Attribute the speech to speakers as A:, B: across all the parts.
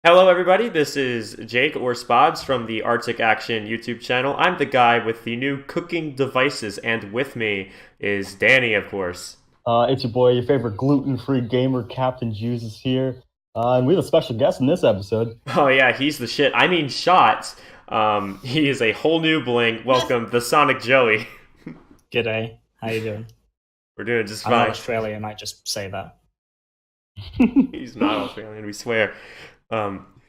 A: Hello, everybody. This is Jake or Spods from the Arctic Action YouTube channel. I'm the guy with the new cooking devices, and with me is Danny, of course.
B: It's your boy, your favorite gluten-free gamer, Captain Juice is here. And we have a special guest in this episode.
A: Oh, yeah, he's the shit. I mean, shots. He is a whole new bling. Welcome, TheSonicJoey.
C: G'day. How you doing?
A: We're doing just
C: I'm not
A: fine.
C: Australian, I just say that.
A: He's not Australian, we swear.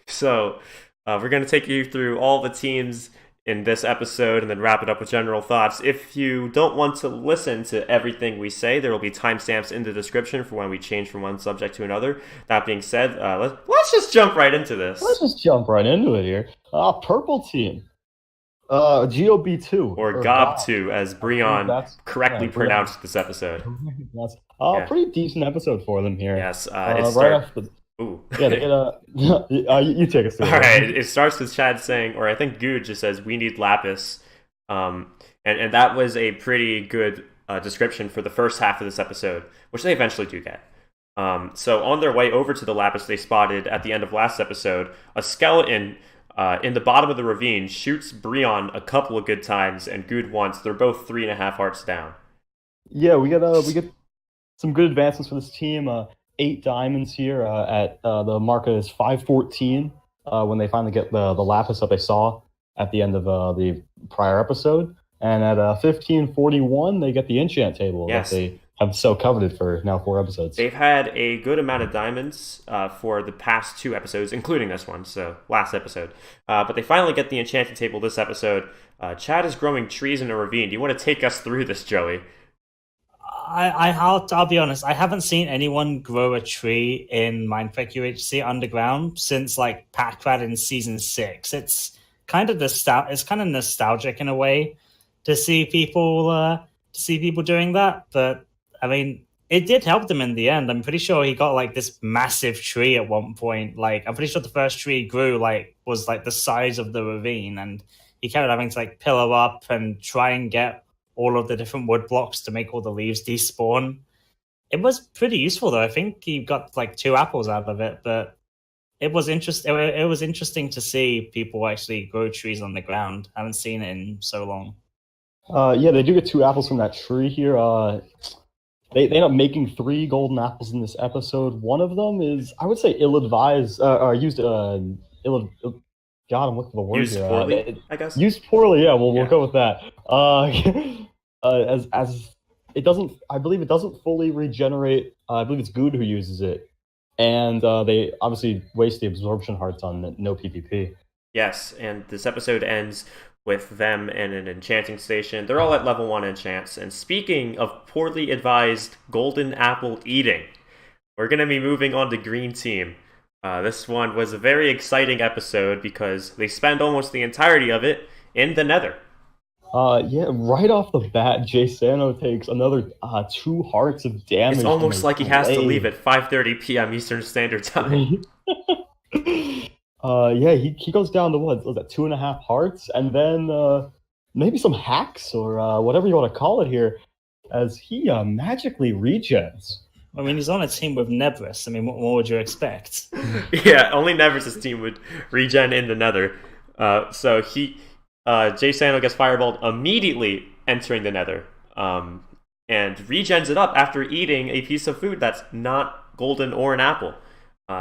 A: So, we're going to take you through all the teams in this episode and then wrap it up with general thoughts. If you don't want to listen to everything we say, there will be timestamps in the description for when we change from one subject to another. That being said, let's just jump right into this.
B: Let's just jump right into it here. Purple team. GOB2.
A: Or Gob2, as Breon correctly pronounced this episode.
B: That's
A: Yeah.
B: pretty decent episode for them here.
A: Yes,
B: right off the...
A: Ooh.
B: Yeah, you take us through.
A: All right, it starts with Chad saying, or I think Good just says, "We need lapis," and that was a pretty good description for the first half of this episode, which they eventually do get. So on their way over to the lapis, they spotted at the end of last episode a skeleton in the bottom of the ravine shoots Breon a couple of good times and Good once. They're both 3.5 hearts down.
B: Yeah, we get some good advancements for this team. 8 diamonds here at the market is 514 when they finally get the lapis that they saw at the end of the prior episode. And at 1541, they get the enchant table
A: Yes.
B: that they have so coveted for now 4 episodes.
A: They've had a good amount of diamonds for the past 2 episodes, including this one, so last episode. But they finally get the enchanted table this episode. Chad is growing trees in a ravine. Do you want to take us through this, Joey?
C: I'll be honest, I haven't seen anyone grow a tree in Mindcrack UHC underground since like Packrat in season 6. It's kind of nostalgic in a way to see people doing that, but I mean it did help them in the end. I'm pretty sure he got like this massive tree at one point. Like I'm pretty sure the first tree he grew was the size of the ravine, and he kept having to like pillar up and try and get all of the different wood blocks to make all the leaves despawn. It was pretty useful though. I think he got like 2 apples out of it, but it was interesting to see people actually grow trees on the ground. I haven't seen it in so long.
B: Yeah, they do get 2 apples from that tree here. They end up making 3 golden apples in this episode. One of them is, I would say, ill-advised, used God, I'm looking for the word
A: Used
B: here.
A: poorly, I guess.
B: Used poorly, yeah. We'll go with that. As it doesn't, I believe it doesn't fully regenerate. I believe it's Good who uses it, and they obviously waste the absorption hearts on no PvP.
A: Yes, and this episode ends with them in an enchanting station. They're all at level 1 enchants. And speaking of poorly advised golden apple eating, we're going to be moving on to Green Team. This one was a very exciting episode because they spend almost the entirety of it in the nether.
B: Yeah, right off the bat, Jay Sano takes another 2 hearts of damage.
A: It's almost like he has to leave at 5:30 p.m. Eastern Standard Time.
B: Yeah, he goes down to what was that, 2.5 hearts, and then maybe some hacks or whatever you want to call it here, as he magically regens.
C: I mean, he's on a team with Nebris. I mean, what more would you expect?
A: Yeah, only Nevers' team would regen in the nether. So Jay Sano gets fireballed immediately entering the nether, and regens it up after eating a piece of food that's not golden or an apple.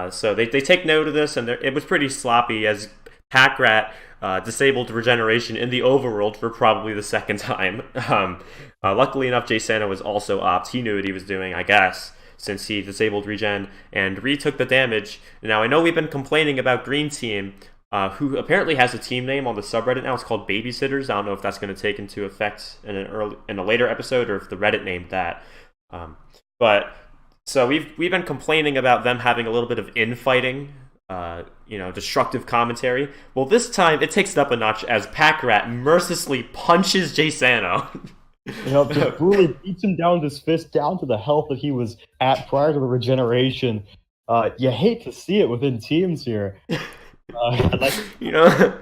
A: So they take note of this, and it was pretty sloppy as Packrat disabled regeneration in the overworld for probably the second time. Luckily enough, Jay Sano was also opt. He knew what he was doing, I guess, since he disabled regen and retook the damage. Now, I know we've been complaining about Green Team, who apparently has a team name on the subreddit now. It's called Babysitters. I don't know if that's going to take into effect in a later episode or if the Reddit named that. But so we've been complaining about them having a little bit of infighting, destructive commentary. Well, this time it takes it up a notch as Packrat mercilessly punches Jay Sano.
B: Just brutally beats him down with his fist down to the health that he was at prior to the regeneration. You hate to see it within teams here.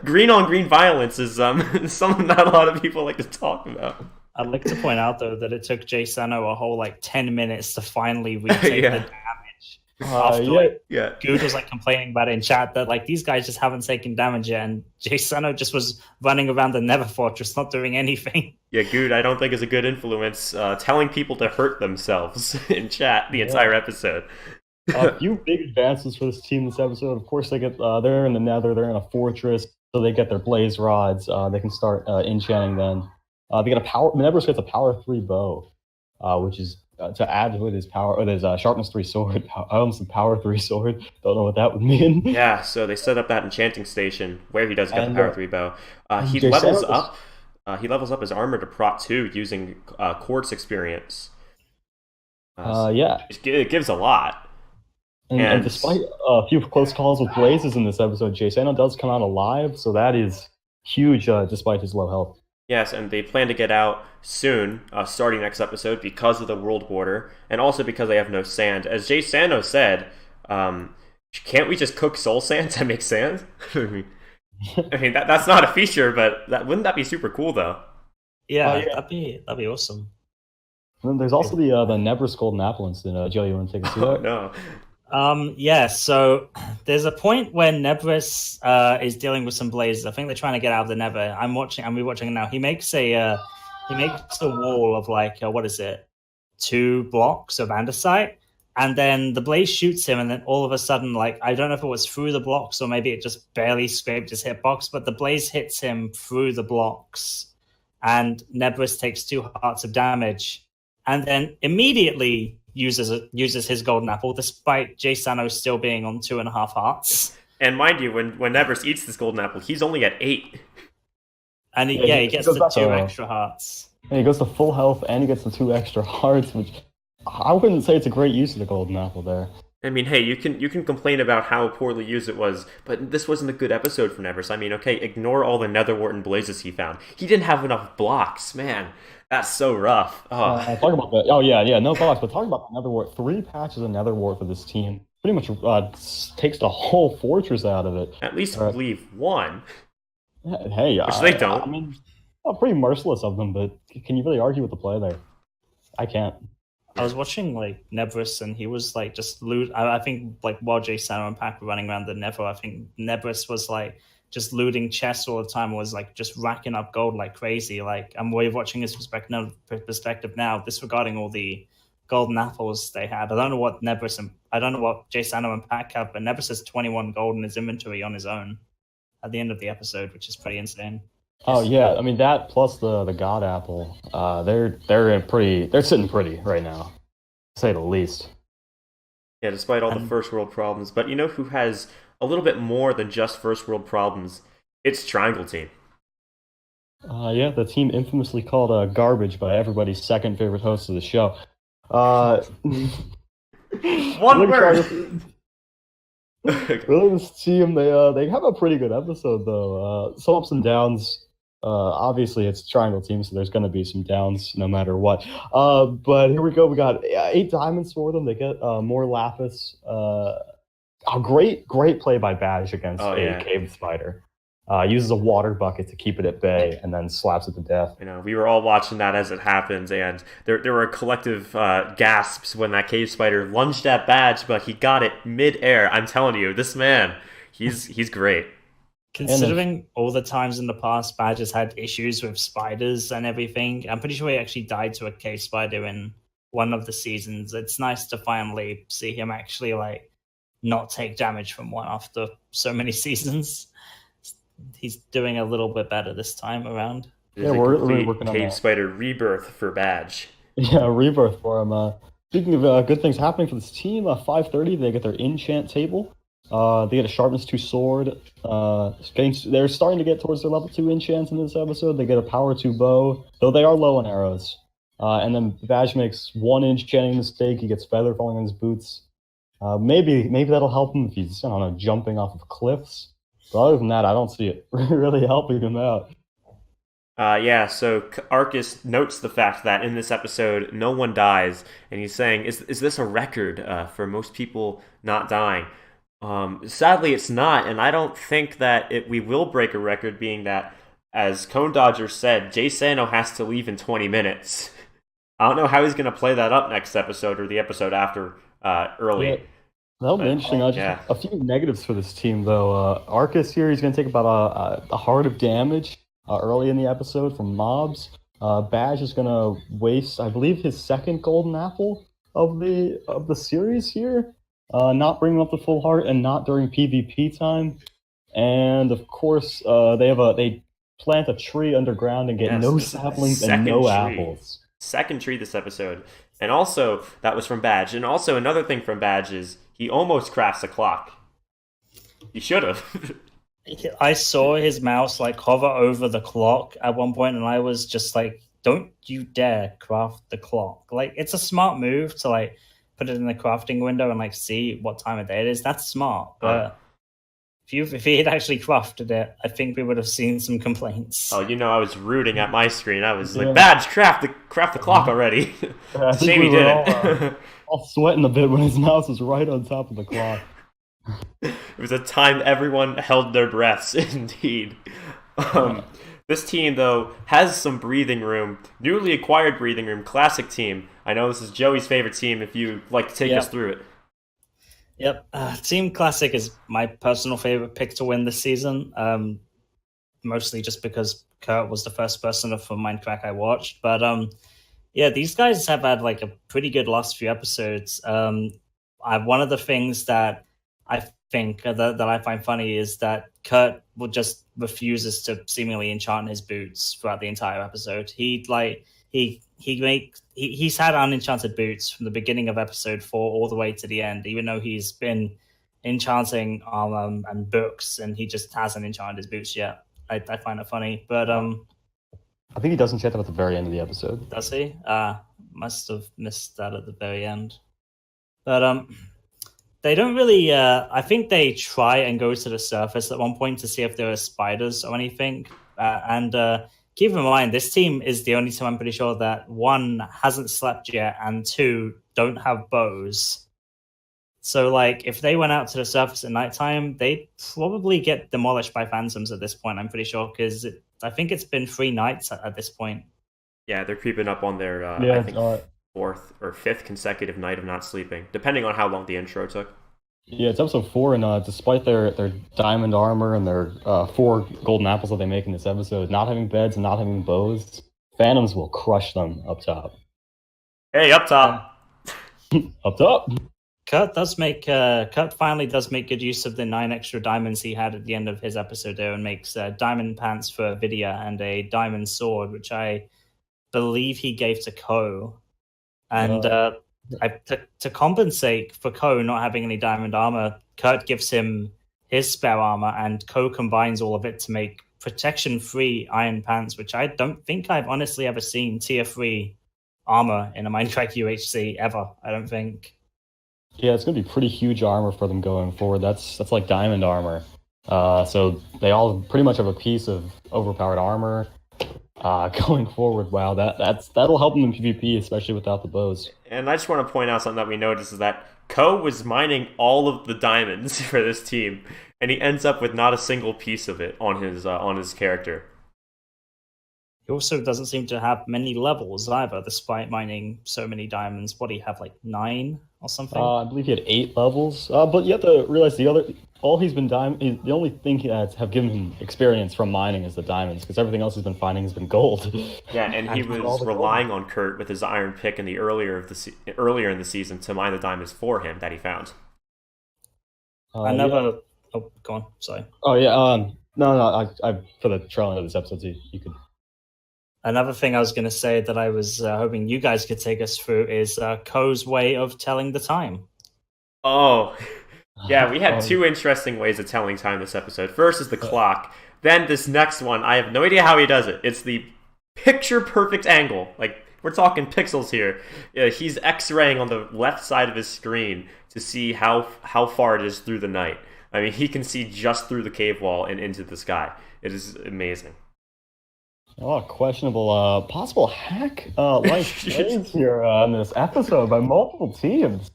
A: Green on green violence is something not a lot of people like to talk about.
C: I'd like to point out, though, that it took Jay Sano a whole 10 minutes to finally retake the damage. After
B: Yeah,
C: like
A: Yeah.
C: Good was like complaining about it in chat that like these guys just haven't taken damage yet, and Jay Sano just was running around the Nether Fortress, not doing anything.
A: Yeah, Good, I don't think is a good influence, telling people to hurt themselves in chat the
B: Yeah.
A: entire episode.
B: a few big advances for this team this episode. Of course, they get they're in the Nether, they're in a fortress, so they get their blaze rods. They can start enchanting then. They get a power. Nebris gets a power 3 bow, which is to add with his power, with his sharpness 3 sword. I almost said power 3 sword. Don't know what that would mean.
A: Yeah, so they set up that enchanting station where he does get
B: And,
A: the power 3 bow. He
B: Jay
A: levels
B: Sano
A: up. He levels up his armor to Prot 2 using quartz experience.
B: Yeah.
A: It gives a lot.
B: And despite a few close calls with blazes in this episode, Jay Sano does come out alive, so that is huge despite his low health.
A: Yes, and they plan to get out soon, starting next episode, because of the world border, and also because they have no sand. As Jay Sano said, can't we just cook soul sand to make sand? I mean that's not a feature, but wouldn't that be super cool though?
C: Yeah, that'd be awesome.
B: And then there's also the Nebris Golden Apple incident. Joe, you want to take us through that?
A: No.
C: Yeah, so there's a point where Nebris is dealing with some blazes. I think they're trying to get out of the Nether. I'm rewatching it now. He makes a wall of like what is it? 2 blocks of andesite, and then the blaze shoots him, and then all of a sudden, like I don't know if it was through the blocks or maybe it just barely scraped his hitbox, but the blaze hits him through the blocks, and Nebris takes 2 hearts of damage, and then immediately uses his golden apple, despite Jay Sano still being on 2.5 hearts.
A: And mind you, when Nevers eats this golden apple, he's only at 8.
C: And he gets the 2 extra hearts.
B: And he goes to full health, and he gets the 2 extra hearts, which I wouldn't say it's a great use of the golden apple there.
A: I mean, hey, you can complain about how poorly used it was, but this wasn't a good episode for Nevers. I mean, okay, ignore all the Netherwart blazes he found. He didn't have enough blocks, man. That's so rough.
B: Talking about that. Oh yeah, no blocks. But talking about the Netherwart, 3 patches of Netherwart for this team pretty much takes the whole fortress out of it.
A: At least leave 1.
B: Yeah, hey,
A: which they don't.
B: I mean, pretty merciless of them, but can you really argue with the play there? I can't.
C: I was watching like Nebris, and he was like just loot. I think like while Jay Sano and Pack were running around the Nether, I think Nebris was like just looting chests all the time. Was like just racking up gold like crazy. Like I'm watching his perspective now, disregarding all the golden apples they had. I don't know what Jay Sano and Pack have, but Nebris has 21 gold in his inventory on his own at the end of the episode, which is pretty insane.
B: Oh yeah, I mean that plus the god apple. They're sitting pretty right now, to say the least.
A: Yeah, despite all the first world problems. But you know who has a little bit more than just first world problems? It's Triangle Team.
B: Yeah, the team infamously called garbage by everybody's second favorite host of the show.
A: One word.
B: Really, this team they have a pretty good episode though. Some ups and downs. Obviously, it's Triangle Team, so there's going to be some downs no matter what. But here we go. We got 8 diamonds for them. They get more lapis. A great play by Badge against a cave spider. Uses a water bucket to keep it at bay and then slaps it to death.
A: You know, we were all watching that as it happens, and there were collective gasps when that cave spider lunged at Badge, but he got it mid-air. I'm telling you, this man, he's great.
C: Considering all the times in the past Badge has had issues with spiders and everything, I'm pretty sure he actually died to a cave spider in one of the seasons. It's nice to finally see him actually like not take damage from one after so many seasons. He's doing a little bit better this time around.
B: Yeah, we're really working on that.
A: Cave spider rebirth for Badge.
B: Yeah, rebirth for him. Speaking of good things happening for this team, 5:30 they get their enchant table. They get a sharpness 2 sword. They're starting to get towards their level 2 enchants in this episode. They get a power 2 bow, though they are low on arrows. And then Badge makes 1 enchanting mistake. He gets feather falling on his boots. Maybe that'll help him if he's, I don't know, jumping off of cliffs. But other than that, I don't see it really helping him out.
A: So Arcus notes the fact that in this episode, no one dies, and he's saying, is this a record for most people not dying? Sadly, it's not, and I don't think that we will break a record, being that, as Cone Dodger said, Jay Sano has to leave in 20 minutes. I don't know how he's going to play that up next episode or the episode after early.
B: That'll be interesting. Just a few negatives for this team, though. Arcus here, he's going to take about a heart of damage early in the episode from mobs. Badge is going to waste, I believe, his second golden apple of the series here, not bringing up the full heart and not during PvP time. And of course, they plant a tree underground and get no saplings and no apples.
A: Second tree this episode. And also, that was from Badge. And also, another thing from Badge is he almost crafts a clock. He should have.
C: I saw his mouse like hover over the clock at one point, and I was just like, don't you dare craft the clock. Like, it's a smart move to like put it in the crafting window and like see what time of day it is. That's smart. But if he had actually crafted it, I think we would have seen some complaints.
A: Oh, I was rooting at my screen. I was like, Badge, craft the clock already. Shame he didn't.
B: All sweating a bit when his mouse was right on top of the clock.
A: It was a time everyone held their breaths, indeed. This team, though, has some breathing room. Newly acquired breathing room, classic team. I know this is Joey's favorite team if you'd like to take us through it.
C: Yep, Team Classic is my personal favorite pick to win this season. Mostly just because Kurt was the first person from Mindcrack I watched. But these guys have had like a pretty good last few episodes. One of the things that I think that I find funny is that Kurt just refuses to seemingly enchant his boots throughout the entire episode. He's had unenchanted boots from the beginning of episode 4 all the way to the end, even though he's been enchanting armor and books, and he just hasn't enchanted his boots yet. I find it funny, but
B: I think he does enchant them at the very end of the episode.
C: Does he? Must have missed that at the very end. But they don't really. I think they try and go to the surface at one point to see if there are spiders or anything, and. Keep in mind, this team is the only team I'm pretty sure that 1, hasn't slept yet, and 2, don't have bows. So, like, if they went out to the surface at nighttime, they'd probably get demolished by phantoms at this point, I'm pretty sure, because I think it's been 3 nights at this point.
A: Yeah, they're creeping up on their, I think, 4th or 5th consecutive night of not sleeping, depending on how long the intro took.
B: Yeah, it's episode 4, and despite their diamond armor and their 4 golden apples that they make in this episode, not having beds and not having bows, phantoms will crush them up top.
A: Hey, up top!
B: Up top!
C: Kurt finally does make good use of the 9 extra diamonds he had at the end of his episode there, and makes diamond pants for Vidya and a diamond sword, which I believe he gave to Ko. And to compensate for Ko not having any diamond armor, Kurt gives him his spare armor, and Ko combines all of it to make protection-free iron pants, which I don't think I've honestly ever seen tier 3 armor in a Mindcrack UHC ever. I don't think.
B: Yeah, it's going to be pretty huge armor for them going forward. That's like diamond armor. So they all pretty much have a piece of overpowered armor. Going forward, wow, that'll help them in PvP, especially without the bows.
A: And I just want to point out something that we noticed is that Ko was mining all of the diamonds for this team, and he ends up with not a single piece of it on his character.
C: He also doesn't seem to have many levels either, despite mining so many diamonds. What do you have, like 9 or something?
B: I believe he had 8 levels. But you have to realize the only thing that have given him experience from mining is the diamonds, because everything else he's been finding has been gold.
A: Yeah, and he was relying on Kurt with his iron pick in the earlier in the season to mine the diamonds for him that he found.
C: Oh, go on. Sorry.
B: Oh yeah. No. I for the trailing of this episode, you could.
C: Another thing I was going to say that I was hoping you guys could take us through is Ko's way of telling the time.
A: Oh, yeah, we had 2 interesting ways of telling time this episode. First is the clock. Then this next one, I have no idea how he does it. It's the picture-perfect angle. Like, we're talking pixels here. He's X-raying on the left side of his screen to see how far it is through the night. I mean, he can see just through the cave wall and into the sky. It is amazing.
B: Oh, questionable, possible hack like plays here on this episode by multiple teams.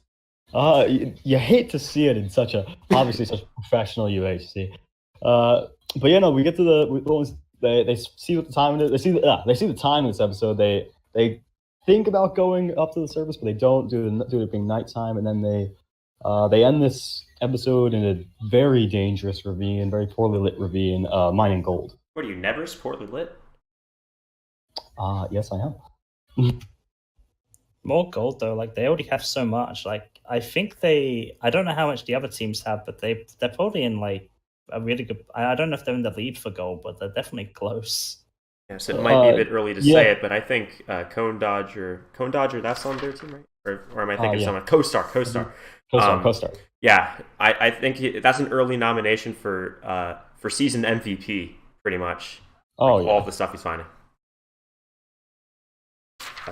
B: You hate to see it in such a professional UHC. But we get to they see what the time it is. They see the time in this episode. They think about going up to the surface, but they don't do it being nighttime, and then they They end this episode in a very dangerous ravine, very poorly lit ravine, mining gold.
A: What are you, never poorly lit?
B: Yes, I am.
C: More gold though, like they already have so much. Like I think I don't know how much the other teams have, but they're probably in like a really good. I don't know if they're in the lead for gold, but they're definitely close.
A: Yes, it might be a bit early to
B: yeah.
A: say it, but I think Cone Dodger, that's on their team, right? Or am I thinking someone? Co-Star.
B: Co-Star.
A: Yeah, I think that's an early nomination for season MVP, pretty much.
B: Oh,
A: like,
B: yeah.
A: all the stuff he's finding.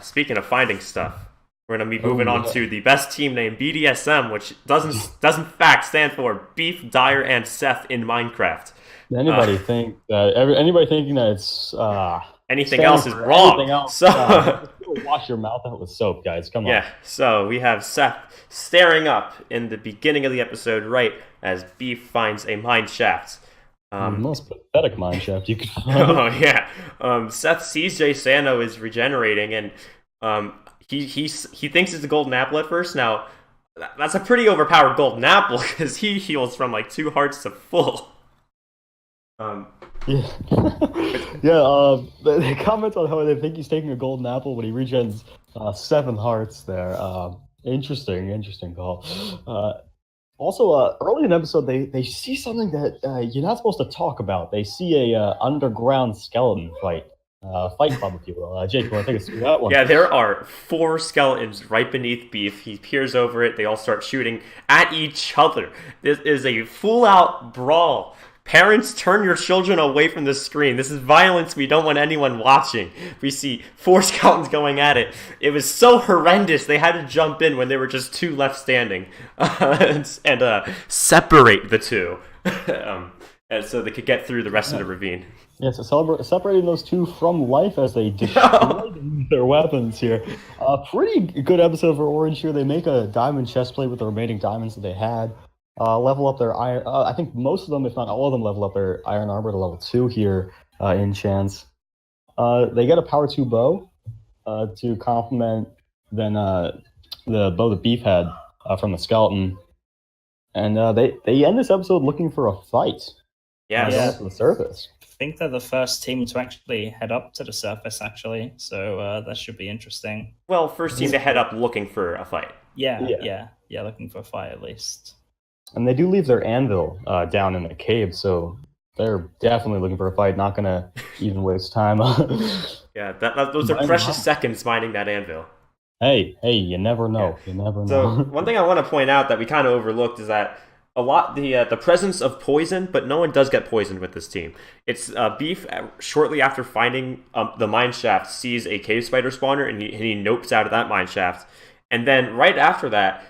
A: Speaking of finding stuff, we're gonna be moving on to the best team name, BDSM, which doesn't in fact stand for Beef, Dyer, and Seth in Minecraft.
B: Anybody think that? Anybody thinking that it's
A: anything else is wrong?
B: Anything else,
A: so
B: wash your mouth out with soap, guys. Come on.
A: Yeah. So we have Seth staring up in the beginning of the episode, right as Beef finds a mine shaft.
B: The most pathetic mine shaft you could find.
A: Oh yeah. Seth sees Jay Sano is regenerating, and he thinks it's a golden apple at first. Now that's a pretty overpowered golden apple because he heals from like 2 hearts to full.
B: Yeah. They comment on how they think he's taking a golden apple when he regens 7 hearts there. Interesting call. Also, early in the episode, they see something that you're not supposed to talk about. They see a underground skeleton fight club, if you will. Jake, you want to take us through that one?
A: Yeah, there are 4 skeletons right beneath Beef. He peers over it. They all start shooting at each other. This is a full-out brawl. Parents, turn your children away from the screen. This is violence we don't want anyone watching. We see 4 skeletons going at it. It was so horrendous, they had to jump in when there were just 2 left standing and separate the 2. And so they could get through the rest of the ravine.
B: Yeah, so separating those 2 from life as they destroy their weapons here. Pretty good episode for Orange here. They make a diamond chestplate with the remaining diamonds that they had. Level up their iron. I think most of them, if not all of them, level up their iron armor to level 2 here in chance. They get a power 2 bow to complement then the bow that Beef had from the skeleton. And they end this episode looking for a fight.
A: Yeah.
B: To the surface.
C: I think they're the first team to actually head up to the surface, actually. So that should be interesting.
A: Well, first team to head up looking for a fight.
C: Yeah, looking for a fight at least.
B: And they do leave their anvil down in the cave, so they're definitely looking for a fight, not going to even waste time.
A: Yeah, those are precious seconds mining that anvil.
B: Hey, you never know.
A: Yeah.
B: You never know.
A: So one thing I want to point out that we kind of overlooked is that a lot the presence of poison, but no one does get poisoned with this team. It's Beef shortly after finding the mine shaft sees a cave spider spawner and he nopes out of that mine shaft, and then right after that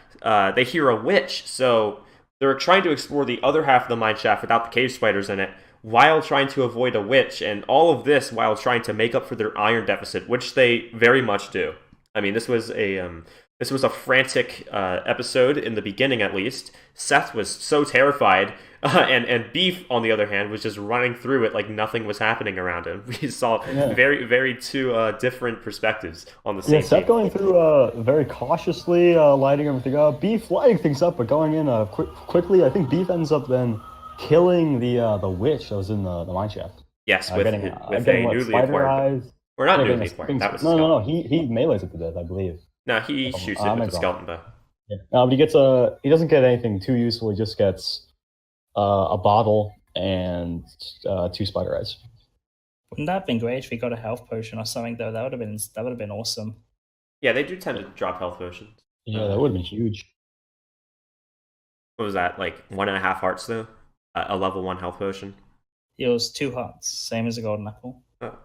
A: they hear a witch. So they're trying to explore the other half of the mine shaft without the cave spiders in it, while trying to avoid a witch, and all of this while trying to make up for their iron deficit, which they very much do. I mean, this was a frantic episode in the beginning, at least. Seth was so terrified, and Beef, on the other hand, was just running through it like nothing was happening around him. We saw very, very 2 different perspectives on the same.
B: Yeah, Seth going through very cautiously, lighting everything up. Beef lighting things up, but going in quickly. I think Beef ends up then killing the witch that was in the mine shaft.
A: Yes, with a newly
B: spider
A: acquired.
B: eyes.
A: Or not newly acquired. That was
B: no. He melees it to death, I believe.
A: No, he shoots it with the skeleton bow.
B: Yeah. But he doesn't get anything too useful. He just gets a bottle and 2 spider eyes.
C: Wouldn't that have been great if we got a health potion or something though? That would have been awesome.
A: Yeah, they do tend to drop health potions.
B: Yeah, that would have been huge.
A: What was that, like 1.5 hearts though? A level 1 health potion?
C: It was 2 hearts, same as a golden apple.
A: Oh.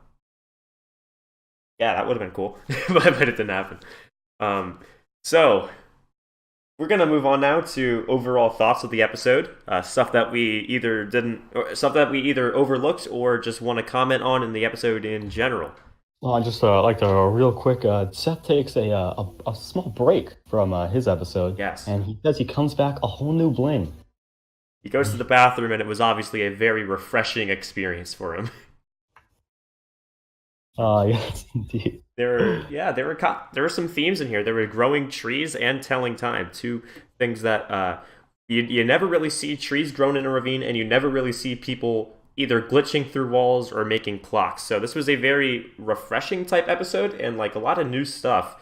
A: Yeah, that would have been cool, but it didn't happen. So we're gonna move on now to overall thoughts of the episode, stuff that we either overlooked or just want to comment on in the episode in general.
B: Well, I just like to real quick. Seth takes a small break from his episode.
A: Yes,
B: and he says he comes back a whole new bling.
A: He goes to the bathroom, and it was obviously a very refreshing experience for him.
B: Yes, indeed.
A: There were some themes in here. There were growing trees and telling time, 2 things that you never really see trees grown in a ravine, and you never really see people either glitching through walls or making clocks. So this was a very refreshing type episode, and like a lot of new stuff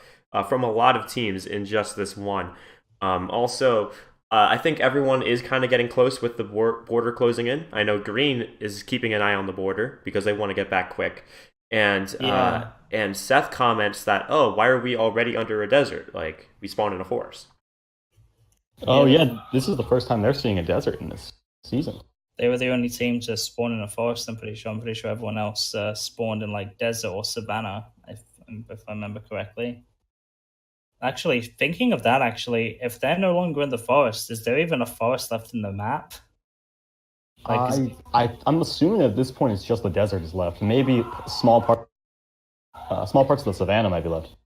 A: from a lot of teams in just this one. Also, I think everyone is kind of getting close with the border closing in. I know Green is keeping an eye on the border because they want to get back quick. And Seth comments that, oh, why are we already under a desert? Like, we spawned in a forest.
B: Oh yeah, this is the first time they're seeing a desert in this season.
C: They were the only team to spawn in a forest, I'm pretty sure. I'm pretty sure everyone else spawned in like desert or savanna, if I remember correctly. Actually, thinking of that, if they're no longer in the forest, is there even a forest left in the map?
B: I'm assuming at this point it's just the desert is left. Maybe small parts of the savannah might be left.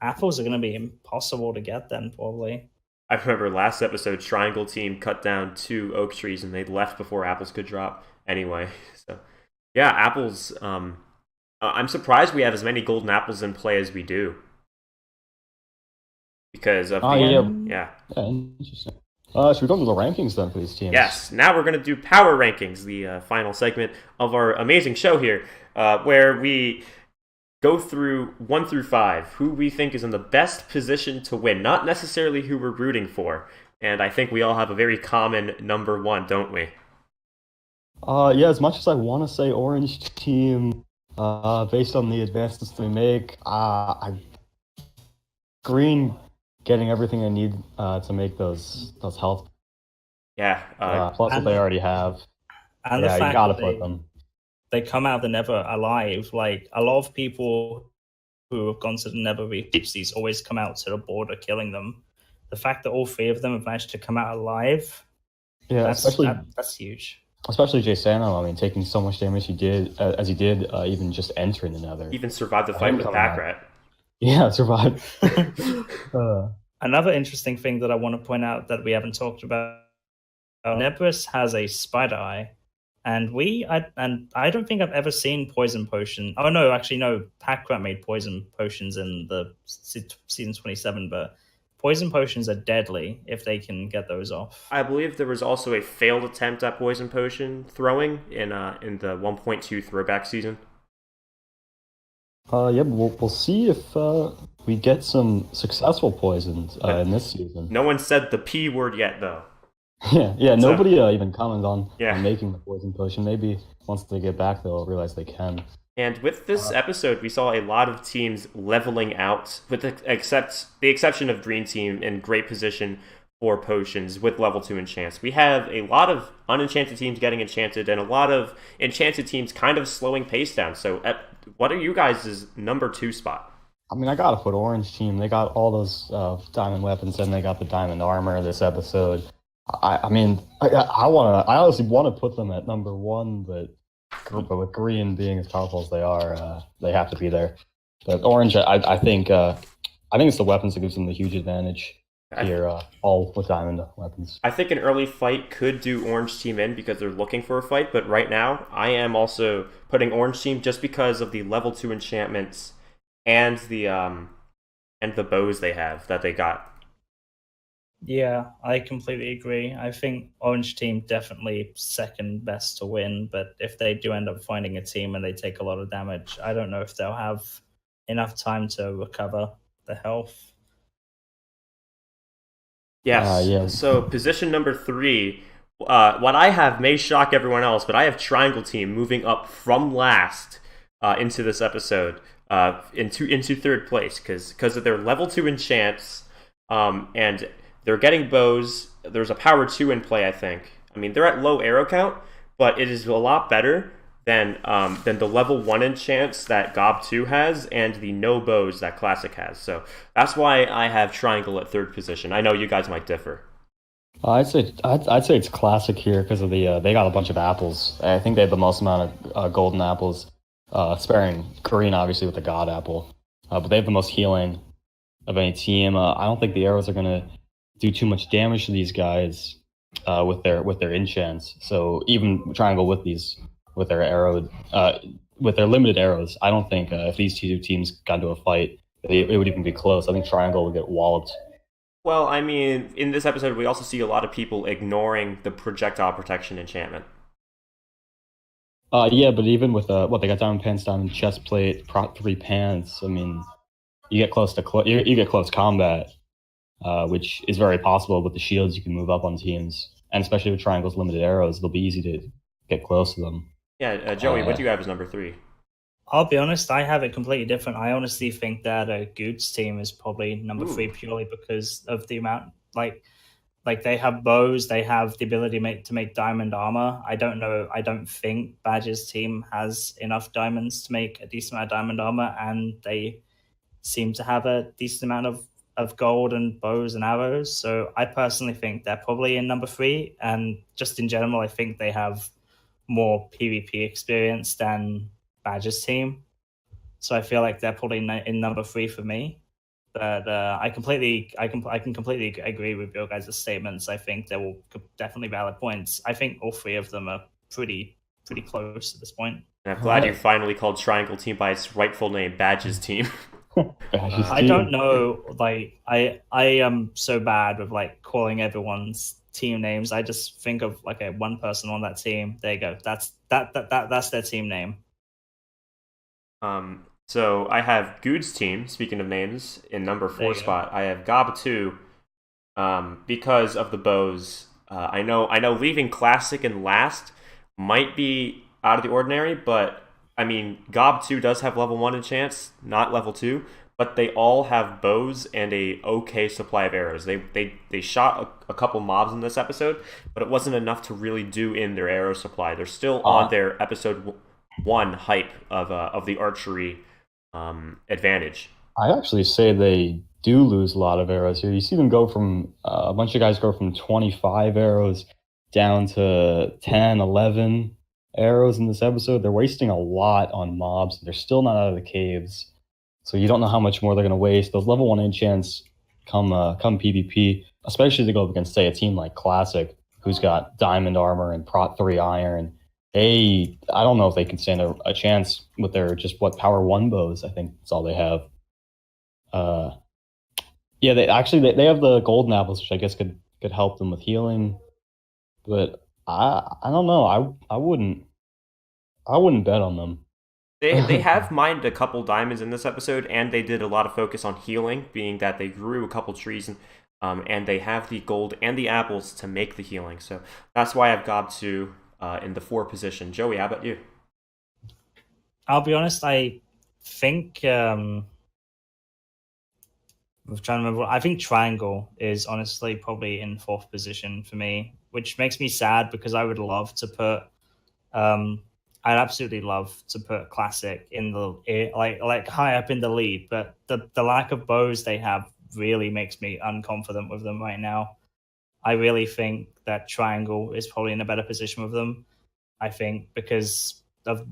C: Apples are going to be impossible to get then, probably.
A: I remember last episode, Triangle Team cut down 2 oak trees and they left before apples could drop. Anyway, so yeah, apples. I'm surprised we have as many golden apples in play as we do. Because of
B: yeah, interesting. Should we go to the rankings then for these teams?
A: Yes. Now we're going to do power rankings, the final segment of our amazing show here, where we go through 1 through 5, who we think is in the best position to win, not necessarily who we're rooting for. And I think we all have a very common number 1, don't we?
B: Yeah, as much as I want to say Orange Team, based on the advances they make, Green getting everything they need to make those health.
A: Yeah.
B: Plus what they already have.
C: And
B: yeah,
C: the fact
B: you gotta
C: that
B: put them.
C: They come out of the Nether alive. Like, a lot of people who have gone to the Nether UHCs always come out to the border killing them. The fact that all 3 of them have managed to come out alive, that's huge.
B: Especially Jay Sano, I mean, taking so much damage as he did, even just entering the Nether.
A: Even survived the fight with Backrat.
B: Yeah, survived.
C: Another interesting thing that I want to point out that we haven't talked about, Nebris has a spider eye. And I don't think I've ever seen poison potion. Oh no, actually no. Packrat made poison potions in the season 27, but poison potions are deadly if they can get those off.
A: I believe there was also a failed attempt at poison potion throwing in the 1.2 throwback season.
B: Yeah, we'll see if we get some successful poisons in this season.
A: No one said the P word yet, though.
B: Yeah. Nobody even commented on
A: Yeah.
B: making the poison potion. Maybe once they get back, they'll realize they can.
A: And with this episode, we saw a lot of teams leveling out, with the exception of Green Team in great position for potions with level 2 enchants. We have a lot of unenchanted teams getting enchanted, and a lot of enchanted teams kind of slowing pace down. So, what are you guys' number 2 spot?
B: I mean, I gotta put Orange Team. They got all those diamond weapons, and they got the diamond armor this episode. I mean, I honestly want to put them at number 1, but with Green being as powerful as they are, they have to be there. But Orange, I think it's the weapons that gives them the huge advantage here, all with diamond weapons.
A: I think an early fight could do Orange Team in because they're looking for a fight, but right now I am also putting Orange Team just because of the level 2 enchantments and the bows they have that they got.
C: Yeah, I completely agree. I think Orange Team definitely second best to win, but if they do end up finding a team and they take a lot of damage, I don't know if they'll have enough time to recover the health.
A: Yes.
B: Yeah.
A: So position number 3, what I have may shock everyone else, but I have Triangle Team moving up from last into this episode into third place because of their level 2 enchants and they're getting bows. There's a power 2 in play, I think. I mean, they're at low arrow count, but it is a lot better than the level 1 enchants that Gob 2 has and the no bows that Classic has. So that's why I have Triangle at third position. I know you guys might differ.
B: I'd say it's Classic here because of the they got a bunch of apples. I think they have the most amount of golden apples, sparing Green obviously with the God apple. But they have the most healing of any team. I don't think the arrows are gonna do too much damage to these guys with their enchants. So even Triangle with their limited arrows, I don't think if these two teams got into a fight, it would even be close. I think Triangle would get walloped
A: Well, I mean, in this episode, we also see a lot of people ignoring the projectile protection enchantment.
B: Yeah, but even with what they got diamond pants, diamond chest plate, prot 3 pants. I mean, you get close to you get close combat, which is very possible with the shields. You can move up on teams, and especially with triangles, limited arrows, it'll be easy to get close to them.
A: Yeah, Joey, what do you have as number 3?
C: I'll be honest, I have it completely different. I honestly think that Good's team is probably number 3 purely because of the amount, like they have bows, they have the ability to make diamond armor. I don't think Badger's team has enough diamonds to make a decent amount of diamond armor, and they seem to have a decent amount of gold and bows and arrows. So I personally think they're probably in number 3, and just in general, I think they have more PvP experience than Badger's team. So I feel like they're probably in number 3 for me. But I can completely agree with your guys' statements. I think there will definitely valid points. I think all 3 of them are pretty close at this point.
A: And I'm glad you finally called Triangle Team by its rightful name, Badge's Team.
C: I don't know. Like I am so bad with like calling everyone's team names. I just think of like one person on that team. There you go. That's their team name.
A: So I have Good's team, speaking of names, in number 4 spot. I have Gob2 because of the bows. I know leaving Classic in last might be out of the ordinary, but I mean, Gob2 does have level 1 enchants, not level 2, but they all have bows and a okay supply of arrows. They shot a couple mobs in this episode, but it wasn't enough to really do in their arrow supply. They're still on their episode 1 hype of the archery advantage.
B: I'd actually say they do lose a lot of arrows here. You see them go from a bunch of guys go from 25 arrows down to 10, 11 arrows in this episode. They're wasting a lot on mobs. They're still not out of the caves, so you don't know how much more they're going to waste. Those level 1 enchants come PvP, especially to go up against, say, a team like Classic, who's got diamond armor and prot 3 iron. I don't know if they can stand a chance with their power 1 bows. I think that's all they have. Yeah, they have the golden apples, which I guess could help them with healing, but I don't know. I wouldn't bet on them.
A: They have mined a couple diamonds in this episode, and they did a lot of focus on healing, being that they grew a couple trees, and they have the gold and the apples to make the healing. So that's why I've Gob2 in the 4 position. Joey, how about you?
C: I'll be honest. I think I'm trying to remember. I think Triangle is honestly probably in 4th position for me, which makes me sad because I would love to put. I'd absolutely love to put Classic in the like high up in the lead, but the lack of bows they have really makes me unconfident with them right now. I really think that Triangle is probably in a better position with them. I think because of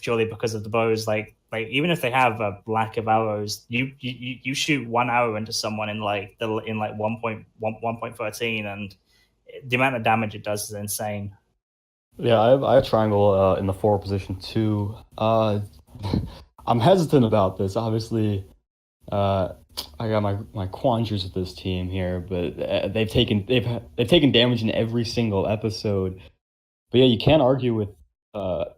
C: purely because of the bows, like even if they have a lack of arrows, you shoot 1 arrow into someone in 1.13, and the amount of damage it does is insane.
B: Yeah, I have Triangle in the 4 position too. I'm hesitant about this. Obviously, I got my quandaries with this team here, but they've taken damage in every single episode. But yeah, you can't argue with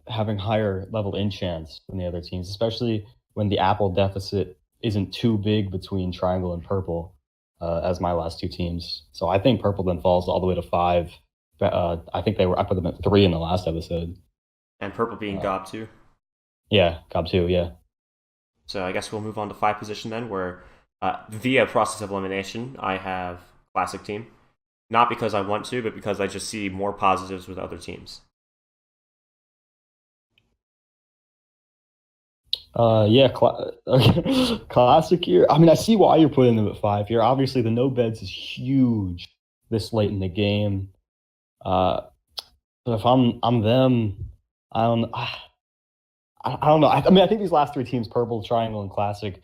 B: having higher level enchants than the other teams, especially when the apple deficit isn't too big between Triangle and Purple, as my last 2 teams. So I think Purple then falls all the way to 5. I think I put them at 3 in the last episode.
A: And Purple being Gob2?
B: Yeah, Gob2, yeah.
A: So I guess we'll move on to 5 position then, where via process of elimination, I have Classic Team. Not because I want to, but because I just see more positives with other teams.
B: Classic here. I mean, I see why you're putting them at 5 here. Obviously, the no beds is huge this late in the game. But if I'm them, I don't know. I mean, I think these last 3 teams, Purple, Triangle, and Classic,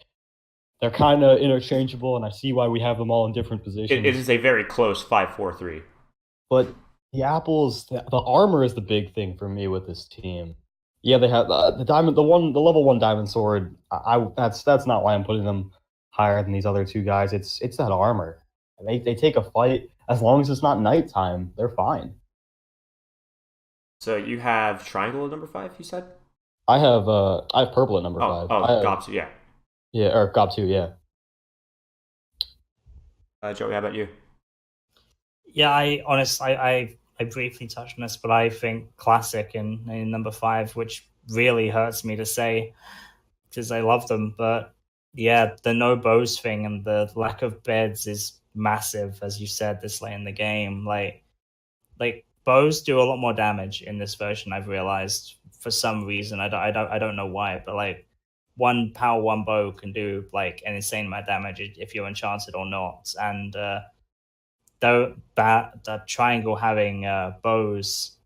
B: they're kind of interchangeable, and I see why we have them all in different positions.
A: It is a very close 5-4-3.
B: But the apples, the armor is the big thing for me with this team. Yeah, they have the level 1 diamond sword. That's not why I'm putting them higher than these other 2 guys. It's that armor. They take a fight as long as it's not nighttime. They're fine.
A: So you have triangle at number 5, you said?
B: I have purple at number
A: Oh,
B: 5.
A: oh, Gobs, yeah.
B: Yeah, or Gob 2, yeah.
A: Joey, how about you?
C: Yeah, I briefly touched on this, but I think classic in number 5, which really hurts me to say because I love them. But yeah, the no bows thing and the lack of beds is massive, as you said, this late in the game. Like bows do a lot more damage in this version. I've realized for some reason. I don't know why, but like one power one bow can do like an insane amount of damage if you're enchanted or not. And though that triangle having bows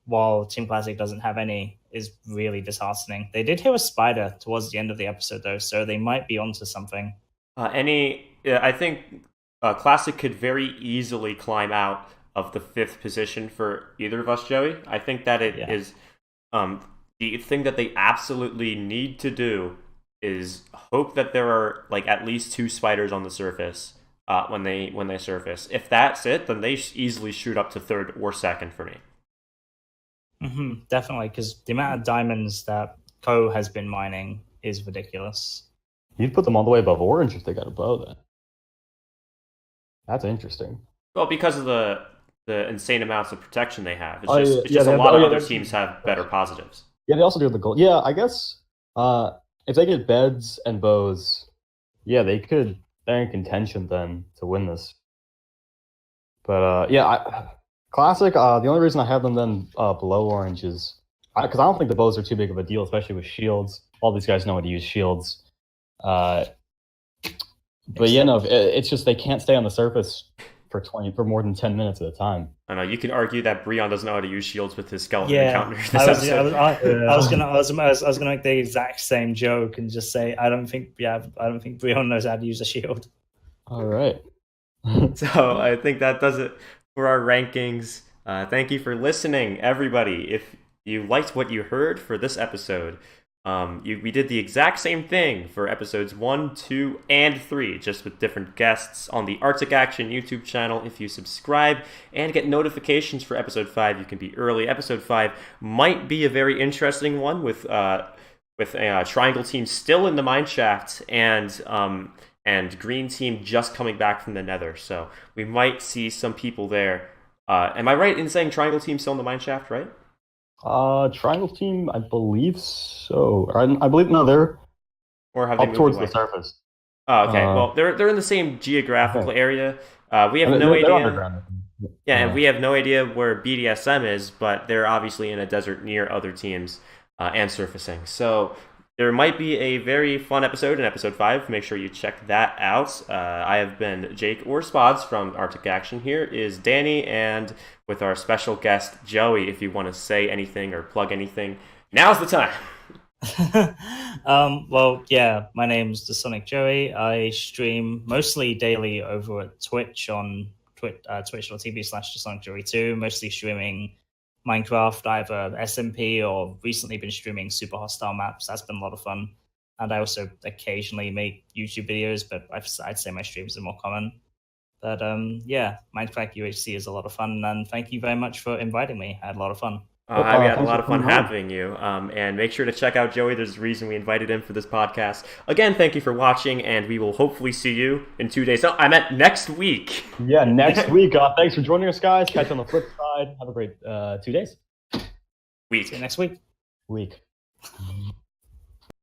C: while Team Classic doesn't have any is really disheartening. They did hear a spider towards the end of the episode though, so they might be onto something.
A: I think Classic could very easily climb out of the 5th position for either of us, Joey. I think that it is the thing that they absolutely need to do is hope that there are like at least 2 spiders on the surface when they surface. If that's it, then they easily shoot up to 3rd or 2nd for me.
C: Definitely, because the amount of diamonds that Ko has been mining is ridiculous.
B: You'd put them all the way above orange if they got a bow, then. That's interesting.
A: Well, because of the insane amounts of protection they have. It's just a lot of other teams have better positives.
B: Yeah, they also do the gold. Yeah, I guess if they get beds and bows, yeah, they're in contention then to win this. But Classic, the only reason I have them then below orange is because I don't think the bows are too big of a deal, especially with shields. All these guys know how to use shields. But it's just they can't stay on the surface for more than 10 minutes at a time.
A: I know you can argue that Breon doesn't know how to use shields with his skeleton encounter.
C: I was gonna make the exact same joke and just say I don't think Breon knows how to use a shield.
B: All right.
A: So I think that does it for our rankings. Thank you for listening, everybody. If you liked what you heard for this episode, we did the exact same thing for episodes 1, 2, and 3, just with different guests on the Arctic Action YouTube channel. If you subscribe and get notifications for episode 5, you can be early. Episode 5 might be a very interesting one with a triangle team still in the mineshaft and green team just coming back from the nether. So we might see some people there. Am I right in saying triangle team still in the mineshaft, right?
B: Triangle team, I believe so. I believe they're up towards the surface.
A: Oh, okay. Well, they're in the same geographical area. We have no idea. Underground. Yeah, and we have no idea where BDSM is, but they're obviously in a desert near other teams and surfacing. So there might be a very fun episode in episode 5. Make sure you check that out. I have been Jake or Spods from Arctic Action. Here is Danny, and with our special guest Joey. If you want to say anything or plug anything, now's the time.
C: Well, yeah, my name's TheSonicJoey. I stream mostly daily over at Twitch on twitch.tv/TheSonicJoey2, mostly streaming Minecraft, either SMP or recently been streaming super hostile maps. That's been a lot of fun. And I also occasionally make YouTube videos, but I'd say my streams are more common. But yeah, Mindcrack UHC is a lot of fun, and thank you very much for inviting me. I had a lot of fun.
A: We had a lot of fun having you. And make sure to check out Joey. There's a reason we invited him for this podcast. Again, thank you for watching, and we will hopefully see you in 2 days. No, I meant next week.
B: Yeah, next week. Thanks for joining us, guys. Catch you on the flip side. Have a great 2 days.
A: Week.
C: See you next week.
B: Week.